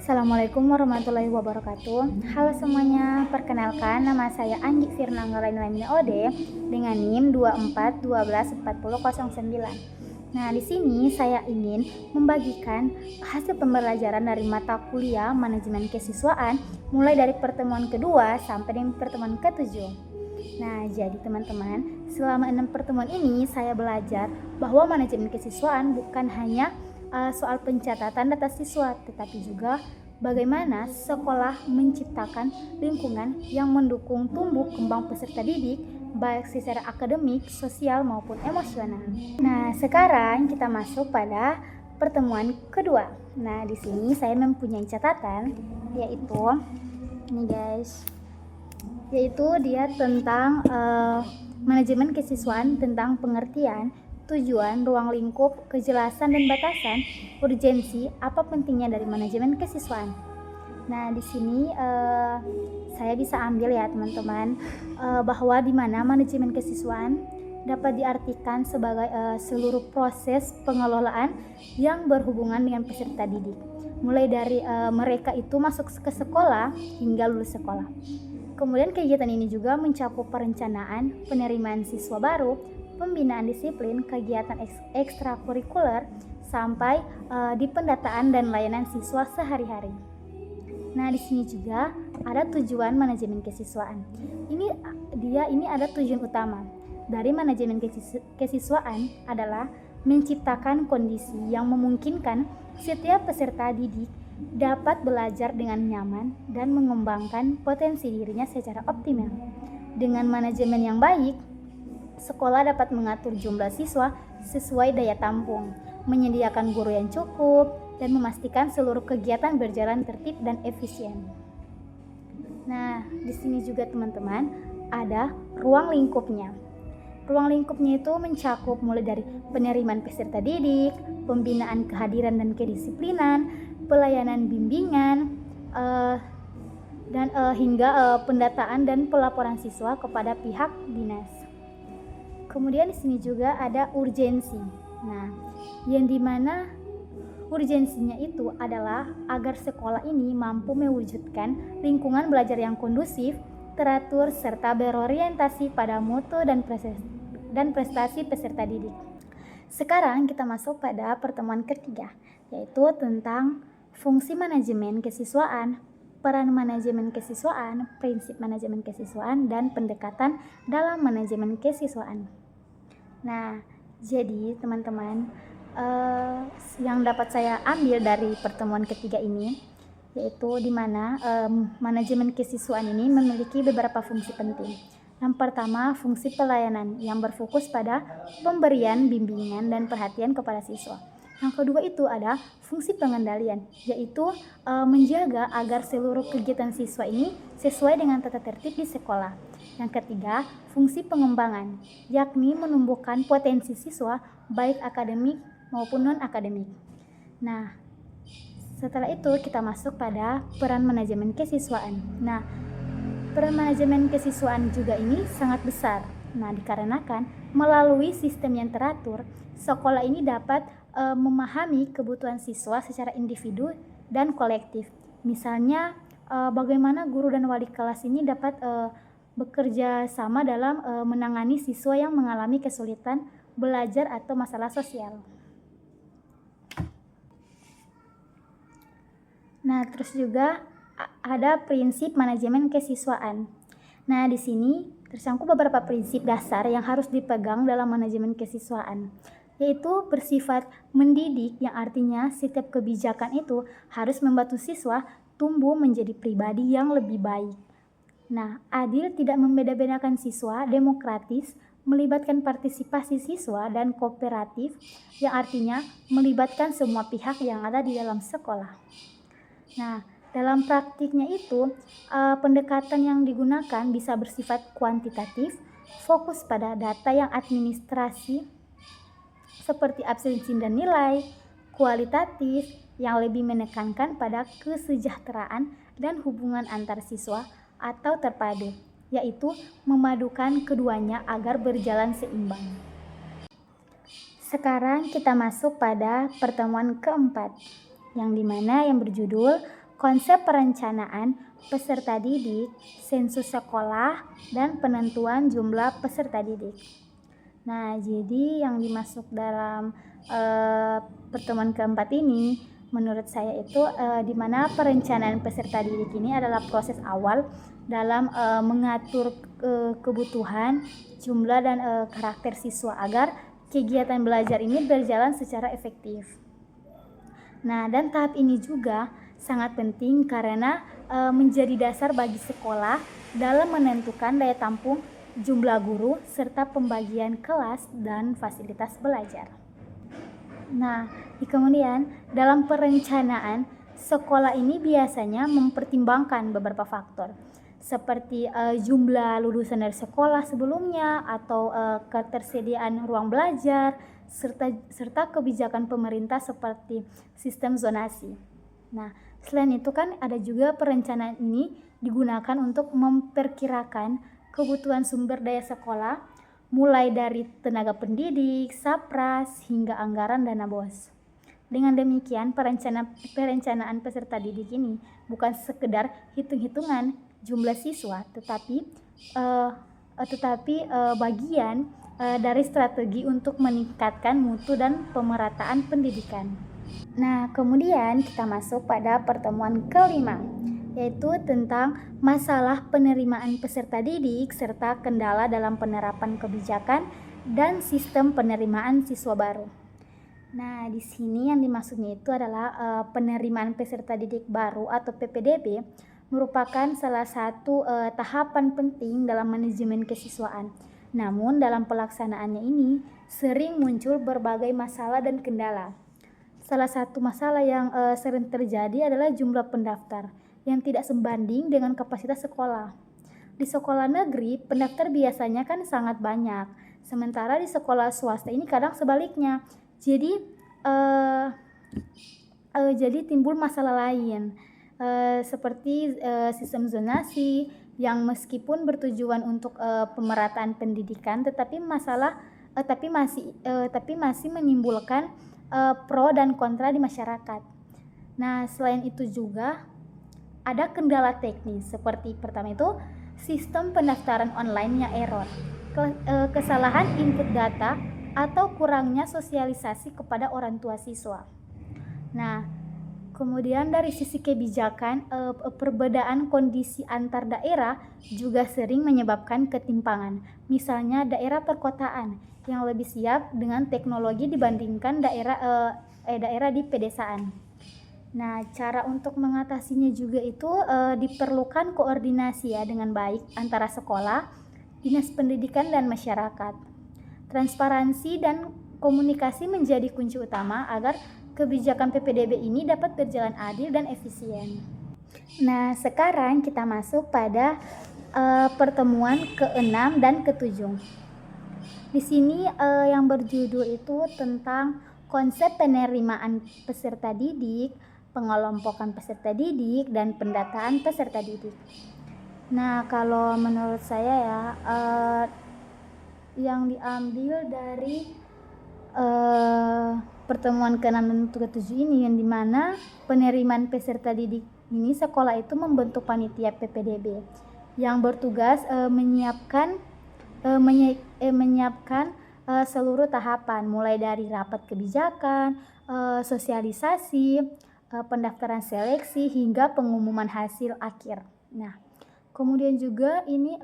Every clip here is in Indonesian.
Assalamualaikum warahmatullahi wabarakatuh. Halo semuanya, perkenalkan nama saya Anggi Firna Anggalaini Lamina Ode dengan NIM 24124009. Nah, di sini saya ingin membagikan hasil pembelajaran dari mata kuliah manajemen kesiswaan mulai dari pertemuan kedua sampai dengan pertemuan ketujuh. Nah, jadi teman-teman, selama 6 pertemuan ini saya belajar bahwa manajemen kesiswaan bukan hanya soal pencatatan data siswa, tetapi juga bagaimana sekolah menciptakan lingkungan yang mendukung tumbuh kembang peserta didik baik secara akademik, sosial maupun emosional. Nah, sekarang kita masuk pada pertemuan kedua. Nah, di sini saya mempunyai catatan yaitu ini guys. Yaitu dia tentang manajemen kesiswaan, tentang pengertian, tujuan, ruang lingkup, kejelasan dan batasan, urgensi, apa pentingnya dari manajemen kesiswaan. Nah, di sini saya bisa ambil ya teman-teman bahwa di mana manajemen kesiswaan dapat diartikan sebagai seluruh proses pengelolaan yang berhubungan dengan peserta didik, mulai dari mereka itu masuk ke sekolah hingga lulus sekolah. Kemudian kegiatan ini juga mencakup perencanaan, penerimaan siswa baru, pembinaan disiplin, kegiatan ekstrakurikuler, sampai di pendataan dan layanan siswa sehari-hari. Nah, di sini juga ada tujuan manajemen kesiswaan. Ini ada tujuan utama dari manajemen kesiswaan adalah menciptakan kondisi yang memungkinkan setiap peserta didik dapat belajar dengan nyaman dan mengembangkan potensi dirinya secara optimal. Dengan manajemen yang baik, sekolah dapat mengatur jumlah siswa sesuai daya tampung, menyediakan guru yang cukup, dan memastikan seluruh kegiatan berjalan tertib dan efisien. Nah, di sini juga teman-teman ada ruang lingkupnya. Ruang lingkupnya itu mencakup mulai dari penerimaan peserta didik, pembinaan kehadiran dan kedisiplinan, pelayanan bimbingan, dan hingga pendataan dan pelaporan siswa kepada pihak dinas. Kemudian di sini juga ada urgensi. Nah, yang dimana urgensinya itu adalah agar sekolah ini mampu mewujudkan lingkungan belajar yang kondusif, teratur, serta berorientasi pada mutu dan prestasi peserta didik. Sekarang kita masuk pada pertemuan ketiga, yaitu tentang fungsi manajemen kesiswaan, peran manajemen kesiswaan, prinsip manajemen kesiswaan, dan pendekatan dalam manajemen kesiswaan. Nah, jadi teman-teman, yang dapat saya ambil dari pertemuan ketiga ini yaitu di mana manajemen kesiswaan ini memiliki beberapa fungsi penting. Yang pertama, fungsi pelayanan yang berfokus pada pemberian bimbingan dan perhatian kepada siswa. Yang kedua itu ada fungsi pengendalian, yaitu menjaga agar seluruh kegiatan siswa ini sesuai dengan tata tertib di sekolah. Yang ketiga, fungsi pengembangan, yakni menumbuhkan potensi siswa baik akademik maupun non-akademik. Nah, setelah itu kita masuk pada peran manajemen kesiswaan. Nah, peran manajemen kesiswaan juga ini sangat besar. Nah, dikarenakan melalui sistem yang teratur, sekolah ini dapat memahami kebutuhan siswa secara individu dan kolektif. Misalnya, bagaimana guru dan wali kelas ini dapat bekerja sama dalam menangani siswa yang mengalami kesulitan belajar atau masalah sosial. Nah, terus juga ada prinsip manajemen kesiswaan. Nah, di sini tersangkut beberapa prinsip dasar yang harus dipegang dalam manajemen kesiswaan, yaitu bersifat mendidik, yang artinya setiap kebijakan itu harus membantu siswa tumbuh menjadi pribadi yang lebih baik. Nah, adil, tidak membeda-bedakan siswa, demokratis, melibatkan partisipasi siswa, dan kooperatif, yang artinya melibatkan semua pihak yang ada di dalam sekolah. Nah, dalam praktiknya itu, pendekatan yang digunakan bisa bersifat kuantitatif, fokus pada data yang administrasi, seperti absensi dan nilai, kualitatif, yang lebih menekankan pada kesejahteraan dan hubungan antar siswa, atau terpadu, yaitu memadukan keduanya agar berjalan seimbang. Sekarang kita masuk pada pertemuan keempat, yang dimana yang berjudul konsep perencanaan peserta didik, sensus sekolah, dan penentuan jumlah peserta didik. Nah, jadi yang dimasuk dalam pertemuan keempat ini, menurut saya itu di mana perencanaan peserta didik ini adalah proses awal dalam mengatur kebutuhan, jumlah, dan karakter siswa agar kegiatan belajar ini berjalan secara efektif. Nah, dan tahap ini juga sangat penting karena menjadi dasar bagi sekolah dalam menentukan daya tampung, jumlah guru, serta pembagian kelas dan fasilitas belajar. Nah, kemudian dalam perencanaan, sekolah ini biasanya mempertimbangkan beberapa faktor seperti jumlah lulusan dari sekolah sebelumnya atau ketersediaan ruang belajar, serta kebijakan pemerintah seperti sistem zonasi. Nah, selain itu kan ada juga perencanaan ini digunakan untuk memperkirakan kebutuhan sumber daya sekolah, mulai dari tenaga pendidik, sapras, hingga anggaran dana BOS. Dengan demikian, perencanaan peserta didik ini bukan sekedar hitung-hitungan jumlah siswa, tetapi bagian dari strategi untuk meningkatkan mutu dan pemerataan pendidikan. Nah, kemudian kita masuk pada pertemuan kelima, yaitu tentang masalah penerimaan peserta didik serta kendala dalam penerapan kebijakan dan sistem penerimaan siswa baru. Nah, di sini yang dimaksudnya itu adalah penerimaan peserta didik baru atau PPDB merupakan salah satu tahapan penting dalam manajemen kesiswaan. Namun dalam pelaksanaannya ini sering muncul berbagai masalah dan kendala. Salah satu masalah yang sering terjadi adalah jumlah pendaftar yang tidak sebanding dengan kapasitas sekolah. Di sekolah negeri, pendaftar biasanya kan sangat banyak, sementara di sekolah swasta ini kadang sebaliknya. Jadi timbul masalah lain seperti sistem zonasi yang meskipun bertujuan untuk pemerataan pendidikan, tetapi masih menimbulkan pro dan kontra di masyarakat. Nah, selain itu juga ada kendala teknis seperti pertama itu sistem pendaftaran online yang error, kesalahan input data, atau kurangnya sosialisasi kepada orang tua siswa. Nah, kemudian dari sisi kebijakan, perbedaan kondisi antar daerah juga sering menyebabkan ketimpangan. Misalnya daerah perkotaan yang lebih siap dengan teknologi dibandingkan daerah di pedesaan. Nah, cara untuk mengatasinya juga itu diperlukan koordinasi ya dengan baik antara sekolah, dinas pendidikan, dan masyarakat. Transparansi dan komunikasi menjadi kunci utama agar kebijakan PPDB ini dapat berjalan adil dan efisien. Nah, sekarang kita masuk pada pertemuan ke-6 dan ke-7. Di sini yang berjudul itu tentang konsep penerimaan peserta didik, pengelompokan peserta didik, dan pendataan peserta didik. Nah, kalau menurut saya ya, yang diambil dari pertemuan ke-6 dan ke-7 ini, yang dimana penerimaan peserta didik ini sekolah itu membentuk panitia PPDB yang bertugas menyiapkan seluruh tahapan, mulai dari rapat kebijakan, sosialisasi, pendaftaran seleksi, hingga pengumuman hasil akhir. Nah, kemudian juga ini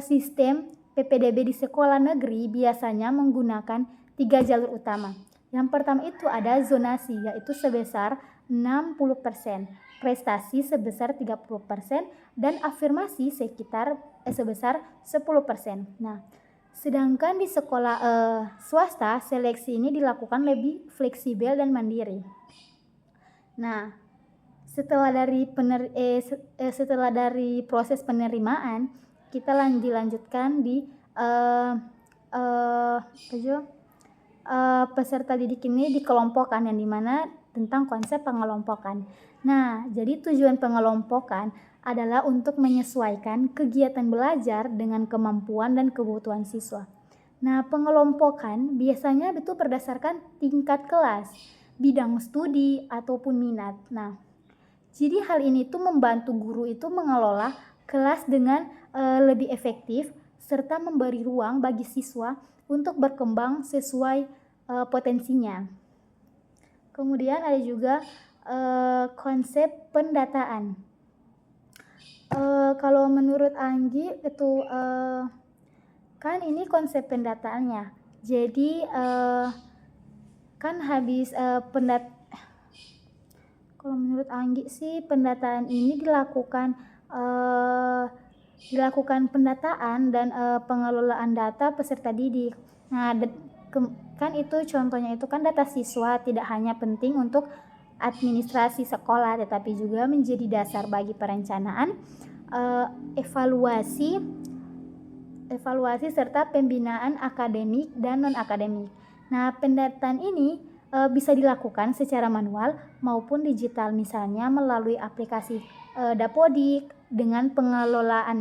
sistem PPDB di sekolah negeri biasanya menggunakan 3 jalur utama. Yang pertama itu ada zonasi, yaitu sebesar 60%, prestasi sebesar 30%, dan afirmasi sebesar 10%. Nah, sedangkan di sekolah swasta, seleksi ini dilakukan lebih fleksibel dan mandiri. Nah, setelah dari proses penerimaan, kita dilanjutkan di peserta didik ini dikelompokkan, yang dimana tentang konsep pengelompokan. Nah, jadi tujuan pengelompokan adalah untuk menyesuaikan kegiatan belajar dengan kemampuan dan kebutuhan siswa. Nah, pengelompokan biasanya itu berdasarkan tingkat kelas, bidang studi, ataupun minat. Nah, Jadi hal ini tuh membantu guru itu mengelola kelas dengan lebih efektif serta memberi ruang bagi siswa untuk berkembang sesuai potensinya. Kemudian ada juga konsep pendataan. Kalau menurut Anggi itu kan ini konsep pendataannya. Jadi kan habis kalau menurut Anggi sih pendataan ini dilakukan pendataan dan pengelolaan data peserta didik. Nah, kan itu contohnya itu kan data siswa tidak hanya penting untuk administrasi sekolah tetapi juga menjadi dasar bagi perencanaan, evaluasi serta pembinaan akademik dan non-akademik. Nah, pendataan ini bisa dilakukan secara manual maupun digital, misalnya melalui aplikasi Dapodik dengan pengelolaan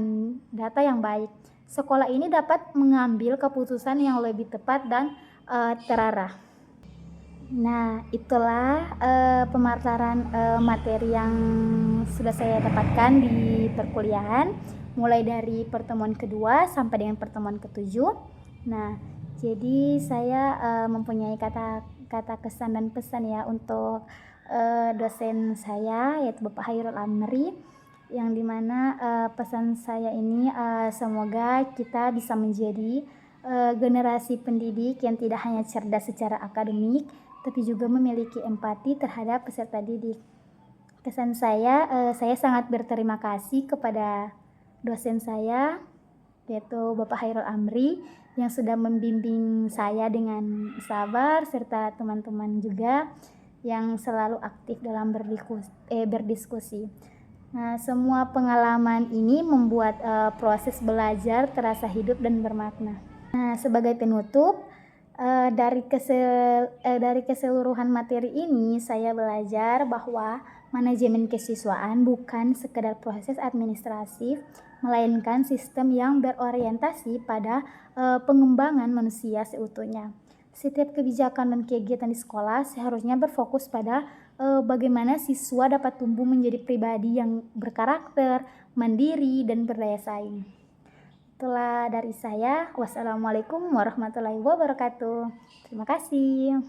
data yang baik. Sekolah ini dapat mengambil keputusan yang lebih tepat dan terarah. Nah, itulah pemaparan materi yang sudah saya dapatkan di perkuliahan, mulai dari pertemuan kedua sampai dengan pertemuan ketujuh. Nah, jadi saya mempunyai kata kesan dan pesan ya untuk dosen saya, yaitu Bapak Hairul Amri, yang dimana pesan saya ini semoga kita bisa menjadi generasi pendidik yang tidak hanya cerdas secara akademik, tapi juga memiliki empati terhadap peserta didik. Kesan saya sangat berterima kasih kepada dosen saya, yaitu Bapak Hairul Amri, yang sudah membimbing saya dengan sabar, serta teman-teman juga yang selalu aktif dalam berdiskusi. Nah, semua pengalaman ini membuat proses belajar terasa hidup dan bermakna. Nah, sebagai penutup, dari keseluruhan materi ini saya belajar bahwa manajemen kesiswaan bukan sekedar proses administratif, melainkan sistem yang berorientasi pada pengembangan manusia seutuhnya. Setiap kebijakan dan kegiatan di sekolah seharusnya berfokus pada bagaimana siswa dapat tumbuh menjadi pribadi yang berkarakter, mandiri, dan berdaya saing. Itulah dari saya. Wassalamualaikum warahmatullahi wabarakatuh. Terima kasih.